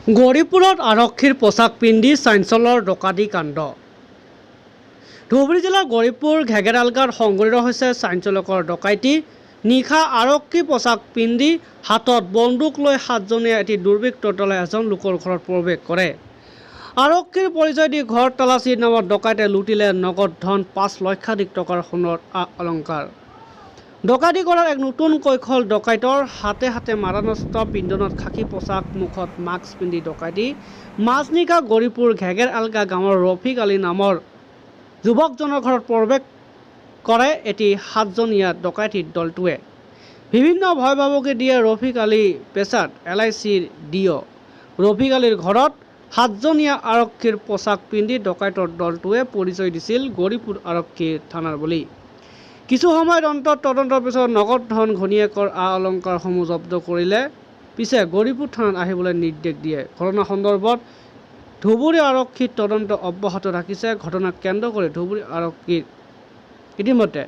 গৌৰীপুৰত আৰক্ষীৰ পোছাক পিন্ধি চাঞ্চলৰ ডকাইতি কাণ্ড। ধুবুৰী জিলাৰ গৌৰীপুৰ ঘেগেৰালগাঁৱত সংঘটিত হৈছে চাঞ্চল্যকৰ ডকাইতি। নিশা আৰক্ষী পোছাক পিন্ধি হাতত বন্দুক লৈ 7জনীয়া এটি দুৰ্বৃত্ত দলে এজন লোকৰ ঘৰত প্ৰৱেশ কৰে। আৰক্ষীৰ পৰিচয় দি ঘৰ তালাচীৰ নামত ডকাইতে লুটিলে নগদ ধন 5 লক্ষাধিক টকাৰ সোণৰ অলংকাৰ। ডকাইতি কৰাৰ এক নতুন কৌশল। ডকাইতৰ হাতে হাতে মাৰানস্ত্ৰ পিন্ধনত খাকী পোছাক, মুখত মাস্ক পিন্ধি ডকাইতি। মাজনিশা গৌৰীপুৰ ঘেগেৰালগা গাঁৱৰ ৰফিক আলী নামৰ যুৱকজনৰ ঘৰত প্ৰৱেশ কৰে এটি 7জনীয়া ডকাইতিৰ দলটোৱে। বিভিন্ন ভয় ভাবুকি দিয়ে। ৰফিক আলী পেছাত LICৰ DO। ৰফিক আলীৰ ঘৰত 7জনীয়া আৰক্ষীৰ পোছাক পিন্ধি ডকাইতৰ দলটোৱে পৰিচয় দিছিল গৌৰীপুৰ আৰক্ষী থানাৰ বুলি। কিছু সময়ৰ অন্তত তদন্তৰ পিছত নগদ ধন, ঘৈণীয়েকৰ অলংকাৰসমূহ জব্দ কৰিলে। পিছে গৌৰীপুৰ থানাত আহিবলৈ নিৰ্দেশ দিয়ে। ঘটনা সন্দৰ্ভত ধুবুৰী আৰক্ষীৰ তদন্ত অব্যাহত ৰাখিছে। ঘটনাক কেন্দ্ৰ কৰি ধুবুৰী আৰক্ষীৰ ইতিমধ্যে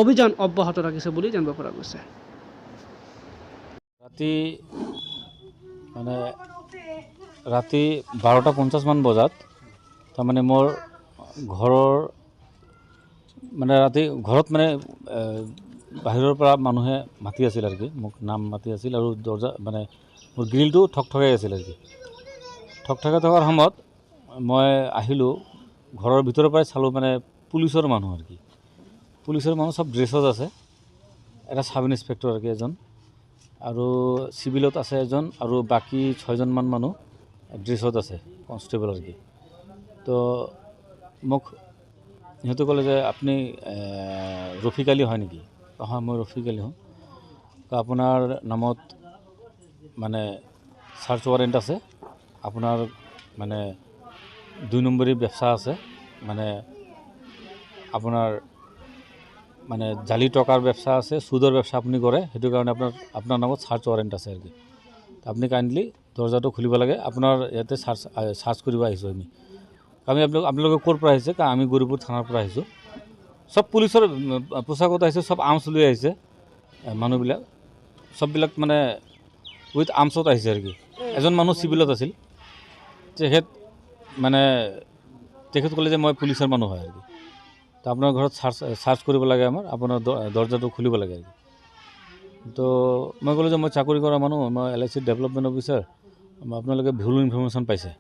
অভিযান অব্যাহত ৰাখিছে বুলি জানিব পৰা গৈছে। ৰাতি 12:50 মান বজাত তাৰমানে মোৰ ঘৰৰ ৰাতি ঘৰত বাহিৰৰ পৰা মানুহে মাতি আছিল আৰু কি, মোক নাম মাতি আছিল আৰু দৰ্জা মোৰ গ্ৰিলটো ঠকঠকাই আছিল আৰু কি। ঠকঠকাই থকাৰ সময়ত মই আহিলোঁ, ঘৰৰ ভিতৰৰ পৰাই চালোঁ পুলিচৰ মানুহ আৰু কি। পুলিচৰ মানুহ চব ড্ৰেছত আছে। এটা সাব ইন্সপেক্টৰ আৰু কি এজন, আৰু চিভিলত আছে এজন, আৰু বাকী 6জনমান মানুহ ড্ৰেছত আছে, কনষ্টেবল আৰু কি। তো মোক সিহঁতে ক'লে যে আপুনি ৰফিক আলী হয় নেকি? হয়, মই ৰফিক আলী হওঁ। আপোনাৰ নামত চাৰ্চ ৱাৰেণ্ট আছে, আপোনাৰ 2 নম্বৰী ব্যৱস্থা আছে, আপোনাৰ জালি টকাৰ ব্যৱস্থা আছে, সুদৰ ব্যৱস্থা আপুনি কৰে, সেইটো কাৰণে আপোনাৰ নামত চাৰ্চ ৱাৰেণ্ট আছে আৰু কি। আপুনি কাইণ্ডলি দৰ্জাটো খুলিব লাগে, আপোনাৰ ইয়াতে চাৰ্চ কৰিব আহিছোঁ আমি। আপোনালোকে ক'ৰ পৰা আহিছে? আমি গৌৰীপুৰ থানাৰ পৰা আহিছোঁ। চব পুলিচৰ পোছাকত আহিছে, চব আৰ্মছ লৈ আহিছে মানুহবিলাক, চববিলাক উইথ আৰ্মছত আহিছে আৰু কি। এজন মানুহ চিভিলত আছিল, তেখেত ক'লে যে মই পুলিচৰ মানুহ হয় আৰু কি। তো আপোনাৰ ঘৰত চাৰ্চ কৰিব লাগে, আপোনাৰ দৰ্জাটো খুলিব লাগে আৰু কি। তো মই ক'লোঁ যে মই চাকৰি কৰা মানুহ, মই LIC ডেভেলপমেণ্ট অফিচাৰ, আপোনালোকে ভুল ইনফৰমেশ্যন পাইছে।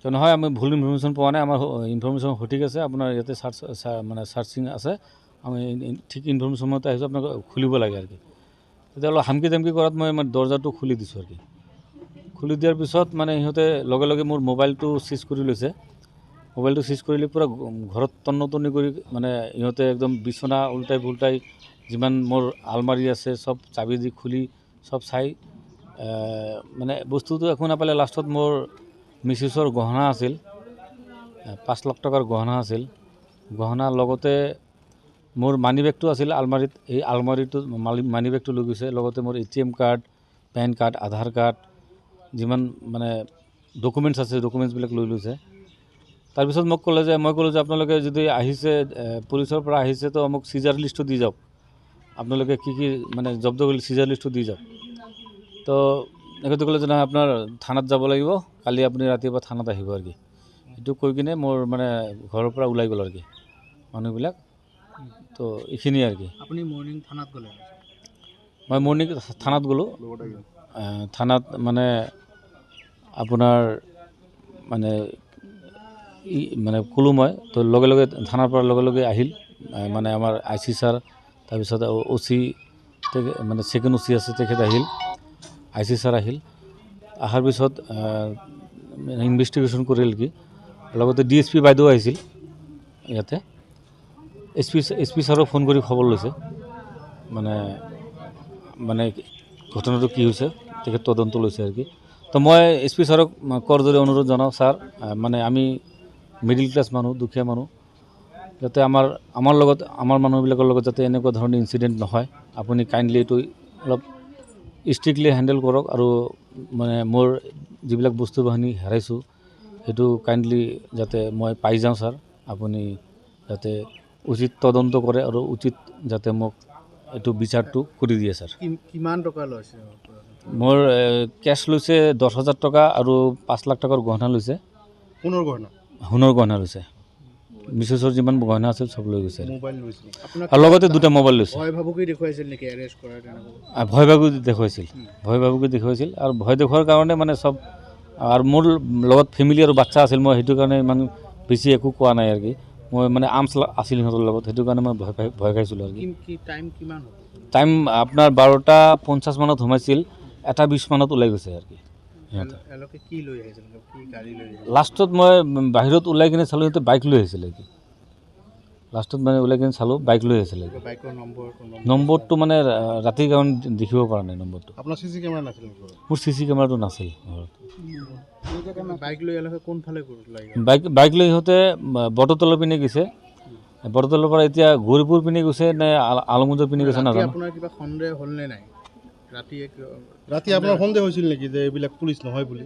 তো নহয়, আমি ভুল ইনফৰমেশ্যন পোৱা নাই, আমাৰ ইনফৰমেশ্যন সঠিক আছে, আপোনাৰ ইয়াতে চাৰ্চিং আছে, আমি ঠিক ইনফৰমেশ্যন মতে আহিছোঁ, আপোনাক খুলিব লাগে আৰু কি। তেতিয়া অলপ হামকি জামকি কৰাত মই দৰ্জাটো খুলি দিছোঁ আৰু কি। খুলি দিয়াৰ পিছত সিহঁতে লগে লগে মোৰ মোবাইলটো চিজ কৰি লৈছে। মোবাইলটো চিজ কৰিলে পূৰা ঘৰত তন্নতন্নি কৰি ইহঁতে একদম বিচনা উল্টাই পুল্টাই, যিমান মোৰ আলমাৰি আছে চব চাবি দি খুলি চব চাই, বস্তুটো একো নাপালে। লাষ্টত মোৰ মিছেছৰ গহনা আছিল, 5 লাখ টকাৰ গহনা আছিল। গহনাৰ লগতে মোৰ মানি বেগটো আছিল আলমাৰীত, এই আলমাৰীটো মানি বেগটো লৈ গৈছে। লগতে মোৰ ATM কাৰ্ড, পেন কাৰ্ড, আধাৰ কাৰ্ড, যিমান ডকুমেণ্টছ আছে ডকুমেণ্টছবিলাক লৈ লৈছে। তাৰপিছত মোক ক'লে যে, মই ক'লোঁ যে আপোনালোকে যদি আহিছে পুলিচৰ পৰা আহিছে, তো মোক চিজাৰ লিষ্টটো দি যাওক, আপোনালোকে কি কি জব্দ কৰিলে চিজাৰ লিষ্টটো দি যাওক। তো তেখেতে ক'লে যে নহয়, আপোনাৰ থানাত যাব লাগিব, কালি আপুনি ৰাতিপুৱা থানাত আহিব আৰু কি। সেইটো কৈ কিনে মোৰ ঘৰৰ পৰা ওলাই গ'ল আৰু কি মানুহবিলাক। তো এইখিনিয়ে আৰু কি। আপুনি মৰ্ণিং থানাত গ'লে? মই মৰ্ণিং থানাত গ'লোঁ। থানাত আপোনাৰ ক'লোঁ মই, তো লগে লগে থানাৰ পৰা লগে লগে আহিল আমাৰ IC ছাৰ, তাৰপিছত OC, ছেকেণ্ড OC আছে, তেখেত আহিল, IC ছাৰ আহিল। অহাৰ পিছত ইনভেষ্টিগেশ্যন কৰিল কি। লগতে DSP বাইদেউ আহিছিল ইয়াতে। SP ছাৰক ফোন কৰি খবৰ লৈছে, ঘটনাটো কি হৈছে, তেখেত তদন্ত লৈছে আৰু কি। তো মই SP ছাৰক কৰজোৰে অনুৰোধ জনাওঁ, ছাৰ আমি মিডিল ক্লাছ মানুহ, দুখীয়া মানুহ, যাতে আমাৰ লগত, আমাৰ মানুহবিলাকৰ লগত যাতে এনেকুৱা ধৰণৰ ইনচিডেণ্ট নহয়, আপুনি কাইণ্ডলি এইটো অলপ ষ্ট্ৰিক্টলি হেণ্ডেল কৰক। আৰু মোৰ যিবিলাক বস্তু বাহিনী হেৰাইছোঁ, সেইটো কাইণ্ডলি যাতে মই পাই যাওঁ ছাৰ, আপুনি যাতে উচিত তদন্ত কৰে আৰু উচিত যাতে মোক এইটো বিচাৰটো কৰি দিয়ে ছাৰ। কিমান টকা লৈছে? মোৰ কেছ লৈছে 10,000 টকা আৰু 5 লাখ টকাৰ গহনা লৈছে। সোণৰ গহনা? সোণৰ গহনা লৈছে। মিছেছৰ যিমান গহনা আছিল চব লৈ গৈছে। মোবাইল লৈছে আৰু লগতে 2টা মোবাইল লৈছে। ভয় ভাবুকি দেখুৱাইছিল নেকি এৰেষ্ট কৰাৰ তেনেকুৱা? ভয় ভাবুকি দেখুৱাইছিল আৰু ভয় দেখুৱাৰ কাৰণে মানে চব। আৰু মোৰ লগত ফেমিলি আৰু বাচ্চা আছিল, মই সেইটো কাৰণে ইমান বেছি একো কোৱা নাই আৰু কি। মই মানে আৰ্মছ আছিল সিহঁতৰ লগত, সেইটো কাৰণে মই ভয় খাইছিলোঁ আৰু কি। টাইম কিমান হ'ব? টাইম আপোনাৰ 12:50 মানত সোমাইছিল, 1:20 মানত ওলাই গৈছে আৰু কি। এওঁলোকে কি লৈ আহিছিল? কি গাড়ী লৈ আহিছিল? লাষ্টত মই বাহিৰত ওলাই কিনে চালোঁ, সিহঁতে বাইক লৈ আহিছিলে কি। লাষ্টত মানে ওলাই কিনে চালোঁ বাইক লৈ আহিছিলে। বাইকৰ নম্বৰটো মানে ৰাতিৰ কাৰণে দেখিব পৰা নাই নম্বৰটো। আপোনাৰ চিচি কেমেৰা নাছিল? মোৰ চিচি কেমেৰাটো নাছিল ঘৰত। বাইক লৈ এওঁলোকে কোনফালে বাইক লৈ ইহঁতে বটতলৰ পিনে গৈছে। বটতলৰ পৰা এতিয়া গৌৰীপুৰ পিনে গৈছে নে আলমগঞ্জৰ পিনে গৈছে নাজানো। আপোনাৰ কিবা সন্দেহ হ'ল নে নাই? ৰাতি আপোনাৰ সন্দেহ হৈছিল নেকি যে এইবিলাক পুলিচ নহয় বুলি?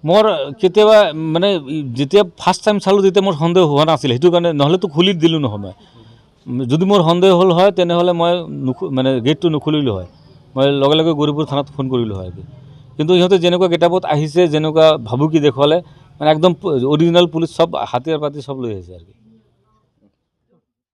মোৰ কেতিয়াবা মানে যেতিয়া ফাৰ্ষ্ট টাইম চালোঁ তেতিয়া মোৰ সন্দেহ হোৱা নাছিল, সেইটো কাৰণে নহ'লেতো খুলি দিলোঁ নহয় মই। যদি মোৰ সন্দেহ হ'ল হয় তেনেহ'লে মই মানে গেটটো নুখুলিলোঁ হয়, মই লগে লগে গৌৰীপুৰ থানাত ফোন কৰিলোঁ হয়। কিন্তু ইহঁতে যেনেকুৱা গেটআপত আহিছে, যেনেকুৱা ভাবুকি দেখুৱালে, মানে একদম অৰিজিনেল পুলিচ চব হাতিয়াৰ পাতি চব লৈ আহিছে আৰু কি।